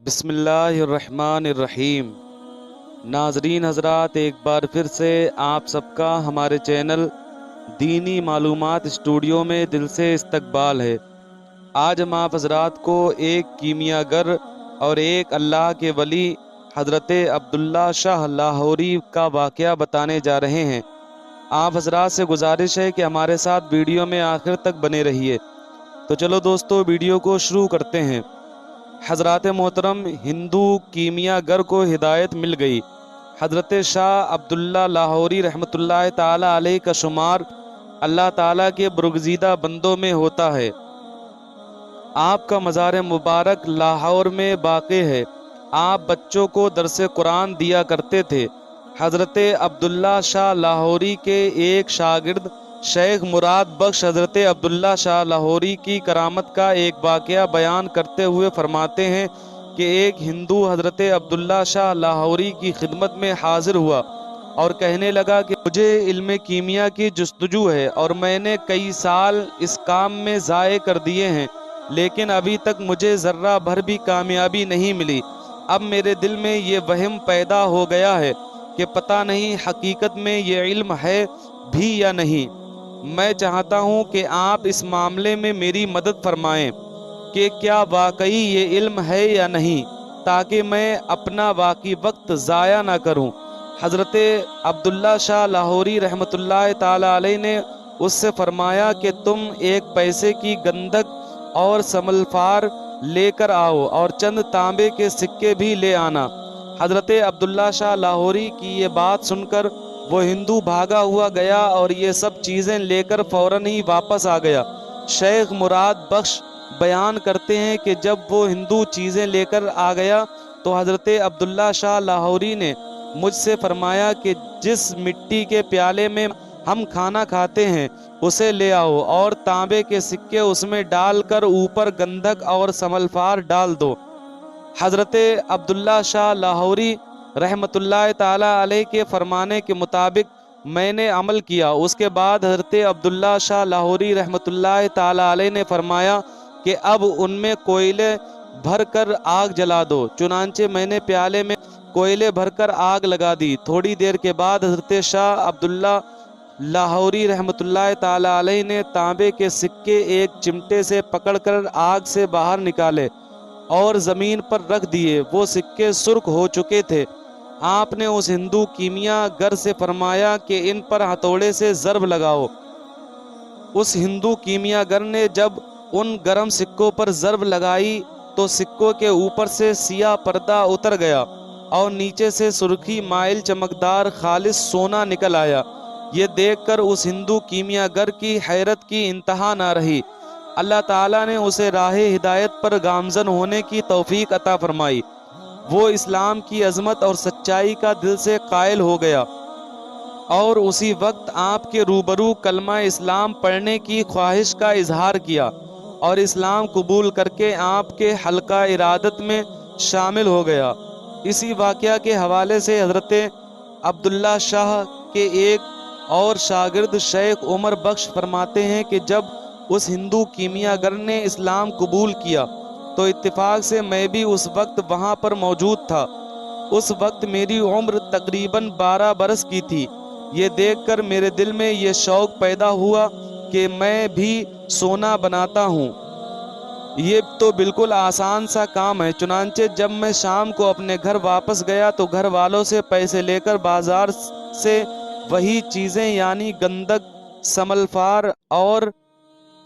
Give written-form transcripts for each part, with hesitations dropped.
بسم اللہ الرحمن الرحیم۔ ناظرین حضرات، ایک بار پھر سے آپ سب کا ہمارے چینل دینی معلومات اسٹوڈیو میں دل سے استقبال ہے۔ آج ہم آپ حضرات کو ایک کیمیا گر اور ایک اللہ کے ولی حضرت عبداللہ شاہ لاہوری کا واقعہ بتانے جا رہے ہیں۔ آپ حضرات سے گزارش ہے کہ ہمارے ساتھ ویڈیو میں آخر تک بنے رہیے۔ تو چلو دوستو، ویڈیو کو شروع کرتے ہیں۔ حضرات محترم، ہندو کیمیا گر کو ہدایت مل گئی۔ حضرت شاہ عبداللہ لاہوری رحمۃ اللہ تعالی علیہ کا شمار اللہ تعالیٰ کے برگزیدہ بندوں میں ہوتا ہے۔ آپ کا مزار مبارک لاہور میں واقع ہے۔ آپ بچوں کو درس قرآن دیا کرتے تھے۔ حضرت عبداللہ شاہ لاہوری کے ایک شاگرد شیخ مراد بخش حضرت عبداللہ شاہ لاہوری کی کرامت کا ایک واقعہ بیان کرتے ہوئے فرماتے ہیں کہ ایک ہندو حضرت عبداللہ شاہ لاہوری کی خدمت میں حاضر ہوا اور کہنے لگا کہ مجھے علم کیمیا کی جستجو ہے اور میں نے کئی سال اس کام میں ضائع کر دیے ہیں، لیکن ابھی تک مجھے ذرہ بھر بھی کامیابی نہیں ملی۔ اب میرے دل میں یہ وہم پیدا ہو گیا ہے کہ پتہ نہیں حقیقت میں یہ علم ہے بھی یا نہیں۔ میں چاہتا ہوں کہ آپ اس معاملے میں میری مدد فرمائیں کہ کیا واقعی یہ علم ہے یا نہیں، تاکہ میں اپنا باقی وقت ضائع نہ کروں۔ حضرت عبداللہ شاہ لاہوری رحمۃ اللہ تعالی علیہ نے اس سے فرمایا کہ تم ایک پیسے کی گندھک اور سملفار لے کر آؤ اور چند تانبے کے سکے بھی لے آنا۔ حضرت عبداللہ شاہ لاہوری کی یہ بات سن کر وہ ہندو بھاگا ہوا گیا اور یہ سب چیزیں لے کر فوراً ہی واپس آ گیا۔ شیخ مراد بخش بیان کرتے ہیں کہ جب وہ ہندو چیزیں لے کر آ گیا تو حضرت عبداللہ شاہ لاہوری نے مجھ سے فرمایا کہ جس مٹی کے پیالے میں ہم کھانا کھاتے ہیں اسے لے آؤ اور تانبے کے سکے اس میں ڈال کر اوپر گندھک اور سملفار ڈال دو۔ حضرت عبداللہ شاہ لاہوری رحمۃ اللہ تعالی علیہ کے فرمانے کے مطابق میں نے عمل کیا۔ اس کے بعد حضرت عبداللہ شاہ لاہوری رحمۃ اللہ تعالی علیہ نے فرمایا کہ اب ان میں کوئلے بھر کر آگ جلا دو۔ چنانچہ میں نے پیالے میں کوئلے بھر کر آگ لگا دی۔ تھوڑی دیر کے بعد حضرت شاہ عبداللہ لاہوری رحمۃ اللہ تعالی علیہ نے تانبے کے سکے ایک چمٹے سے پکڑ کر آگ سے باہر نکالے اور زمین پر رکھ دیے۔ وہ سکے سرخ ہو چکے تھے۔ آپ نے اس ہندو کیمیا گر سے فرمایا کہ ان پر ہتھوڑے سے ضرب لگاؤ۔ اس ہندو کیمیا گر نے جب ان گرم سکوں پر ضرب لگائی تو سکوں کے اوپر سے سیاہ پردہ اتر گیا اور نیچے سے سرخی مائل چمکدار خالص سونا نکل آیا۔ یہ دیکھ کر اس ہندو کیمیا گر کی حیرت کی انتہا نہ رہی۔ اللہ تعالیٰ نے اسے راہ ہدایت پر گامزن ہونے کی توفیق عطا فرمائی۔ وہ اسلام کی عظمت اور سچائی کا دل سے قائل ہو گیا اور اسی وقت آپ کے روبرو کلمہ اسلام پڑھنے کی خواہش کا اظہار کیا اور اسلام قبول کر کے آپ کے حلقہ ارادت میں شامل ہو گیا۔ اسی واقعہ کے حوالے سے حضرت عبداللہ شاہ کے ایک اور شاگرد شیخ عمر بخش فرماتے ہیں کہ جب اس ہندو کیمیا گر نے اسلام قبول کیا تو اتفاق سے میں بھی اس وقت وہاں پر موجود تھا۔ اس وقت میری عمر تقریباً 12 برس کی تھی۔ یہ دیکھ کر میرے دل میں یہ شوق پیدا ہوا کہ میں بھی سونا بناتا ہوں۔ یہ تو بالکل آسان سا کام ہے۔ چنانچہ جب میں شام کو اپنے گھر واپس گیا تو گھر والوں سے پیسے لے کر بازار سے وہی چیزیں یعنی گندھک، سملفار اور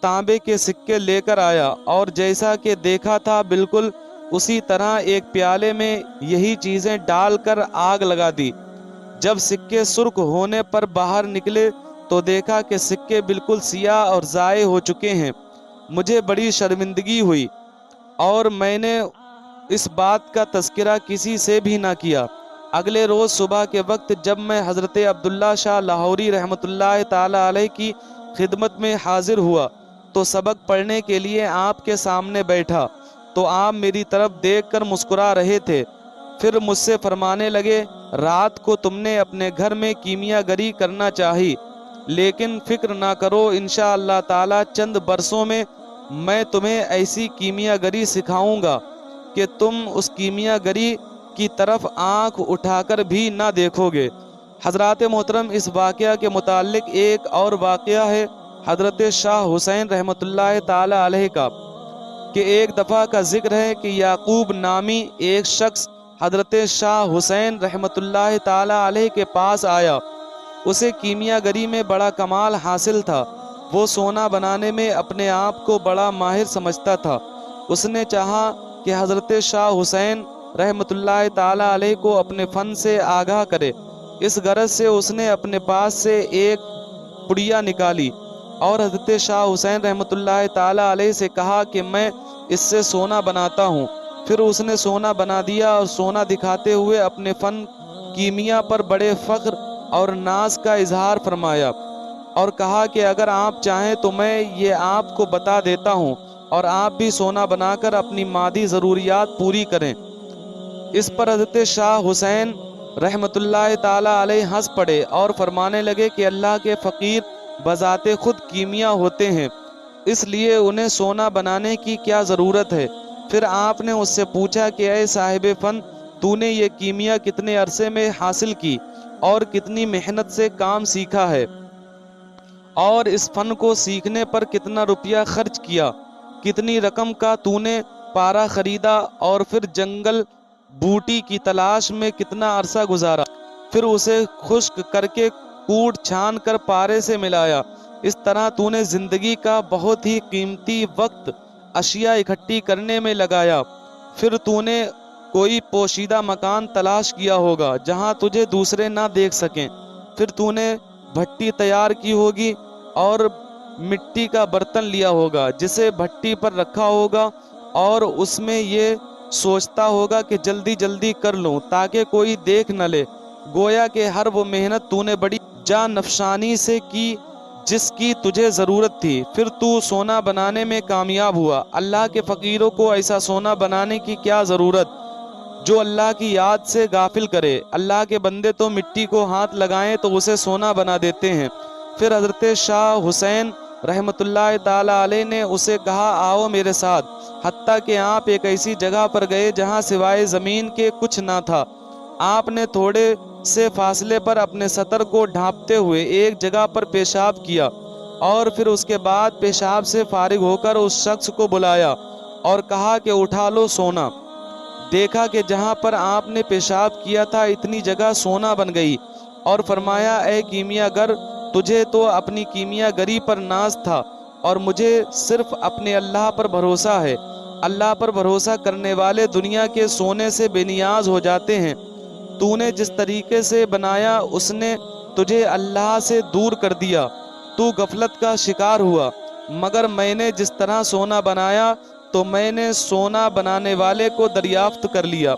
تانبے کے سکے لے کر آیا اور جیسا کہ دیکھا تھا بالکل اسی طرح ایک پیالے میں یہی چیزیں ڈال کر آگ لگا دی۔ جب سکے سرخ ہونے پر باہر نکلے تو دیکھا کہ سکے بالکل سیاہ اور ضائع ہو چکے ہیں۔ مجھے بڑی شرمندگی ہوئی اور میں نے اس بات کا تذکرہ کسی سے بھی نہ کیا۔ اگلے روز صبح کے وقت جب میں حضرت عبداللہ شاہ لاہوری رحمۃ اللہ تعالی علیہ کی خدمت میں حاضر ہوا تو سبق پڑھنے کے لیے آپ کے سامنے بیٹھا تو آپ میری طرف دیکھ کر مسکرا رہے تھے۔ پھر مجھ سے فرمانے لگے، رات کو تم نے اپنے گھر میں کیمیا گری کرنا چاہی، لیکن فکر نہ کرو، انشاءاللہ تعالی چند برسوں میں تمہیں ایسی کیمیا گری سکھاؤں گا کہ تم اس کیمیا گری کی طرف آنکھ اٹھا کر بھی نہ دیکھو گے۔ حضرات محترم، اس واقعہ کے متعلق ایک اور واقعہ ہے حضرت شاہ حسین رحمۃ اللہ تعالی علیہ کا، کہ ایک دفعہ کا ذکر ہے کہ یعقوب نامی ایک شخص حضرت شاہ حسین رحمۃ اللہ تعالی علیہ کے پاس آیا۔ اسے کیمیا گری میں بڑا کمال حاصل تھا۔ وہ سونا بنانے میں اپنے آپ کو بڑا ماہر سمجھتا تھا۔ اس نے چاہا کہ حضرت شاہ حسین رحمۃ اللہ تعالی علیہ کو اپنے فن سے آگاہ کرے۔ اس غرض سے اس نے اپنے پاس سے ایک پڑیا نکالی اور حضرت شاہ حسین رحمۃ اللہ تعالی علیہ سے کہا کہ میں اس سے سونا بناتا ہوں۔ پھر اس نے سونا بنا دیا اور سونا دکھاتے ہوئے اپنے فن کیمیا پر بڑے فخر اور ناز کا اظہار فرمایا اور کہا کہ اگر آپ چاہیں تو میں یہ آپ کو بتا دیتا ہوں اور آپ بھی سونا بنا کر اپنی مادی ضروریات پوری کریں۔ اس پر حضرت شاہ حسین رحمۃ اللہ تعالی علیہ ہنس پڑے اور فرمانے لگے کہ اللہ کے فقیر بذات خود کیمیا ہوتے ہیں، اس لیے انہیں سونا بنانے کی کیا ضرورت ہے۔ پھر آپ نے اس سے پوچھا کہ اے صاحب فن، تو نے یہ کیمیا کتنے عرصے میں حاصل کی اور کتنی محنت سے کام سیکھا ہے، اور اس فن کو سیکھنے پر کتنا روپیہ خرچ کیا، کتنی رقم کا تو نے پارا خریدا اور پھر جنگل بوٹی کی تلاش میں کتنا عرصہ گزارا، پھر اسے خشک کر کے کوٹ چھان کر پارے سے ملایا۔ اس طرح تو نے زندگی کا بہت ہی قیمتی وقت اشیاء اکٹھی کرنے میں لگایا۔ پھر تو نے کوئی پوشیدہ مکان تلاش کیا ہوگا جہاں تجھے دوسرے نہ دیکھ سکیں، پھر تو نے بھٹی تیار کی ہوگی اور مٹی کا برتن لیا ہوگا جسے بھٹی پر رکھا ہوگا اور اس میں یہ سوچتا ہوگا کہ جلدی جلدی کر لوں تاکہ کوئی دیکھ نہ لے۔ گویا کہ ہر وہ محنت تو نے بڑی جان افشانی سے کی جس کی تجھے ضرورت تھی، پھر تو سونا بنانے میں کامیاب ہوا۔ اللہ کے فقیروں کو ایسا سونا بنانے کی کیا ضرورت جو اللہ کی یاد سے غافل کرے۔ اللہ کے بندے تو مٹی کو ہاتھ لگائیں تو اسے سونا بنا دیتے ہیں۔ پھر حضرت شاہ حسین رحمۃ اللہ تعالی علیہ نے اسے کہا آؤ میرے ساتھ، حتیٰ کہ آپ ایک ایسی جگہ پر گئے جہاں سوائے زمین کے کچھ نہ تھا۔ آپ نے تھوڑے سے فاصلے پر اپنے سطر کو ڈھانپتے ہوئے ایک جگہ پر پیشاب کیا اور پھر اس کے بعد پیشاب سے فارغ ہو کر اس شخص کو بلایا اور کہا کہ اٹھا لو سونا۔ دیکھا کہ جہاں پر آپ نے پیشاب کیا تھا اتنی جگہ سونا بن گئی اور فرمایا اے کیمیا گر، تجھے تو اپنی کیمیا گری پر ناز تھا اور مجھے صرف اپنے اللہ پر بھروسہ ہے۔ اللہ پر بھروسہ کرنے والے دنیا کے سونے سے بے نیاز ہو جاتے ہیں۔ تو نے جس طریقے سے بنایا اس نے تجھے اللہ سے دور کر دیا، تو غفلت کا شکار ہوا، مگر میں نے جس طرح سونا بنایا تو میں نے سونا بنانے والے کو دریافت کر لیا۔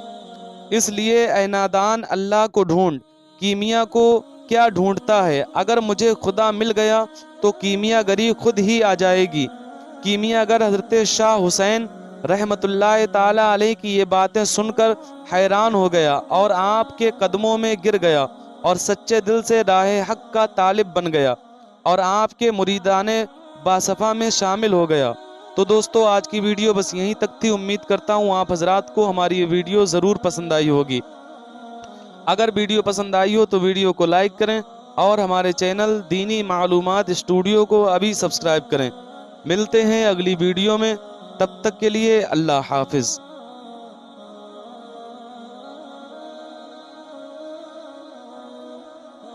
اس لیے اے نادان، اللہ کو ڈھونڈ، کیمیا کو کیا ڈھونڈتا ہے؟ اگر مجھے خدا مل گیا تو کیمیا گری خود ہی آ جائے گی۔ کیمیا گر حضرت شاہ حسین رحمۃ اللہ تعالی علیہ کی یہ باتیں سن کر حیران ہو گیا اور آپ کے قدموں میں گر گیا اور سچے دل سے راہ حق کا طالب بن گیا اور آپ کے مریدان باصفا میں شامل ہو گیا۔ تو دوستو، آج کی ویڈیو بس یہیں تک تھی۔ امید کرتا ہوں آپ حضرات کو ہماری یہ ویڈیو ضرور پسند آئی ہوگی۔ اگر ویڈیو پسند آئی ہو تو ویڈیو کو لائک کریں اور ہمارے چینل دینی معلومات اسٹوڈیو کو ابھی سبسکرائب کریں۔ ملتے ہیں اگلی ویڈیو میں، تب تک کے لیے اللہ حافظ۔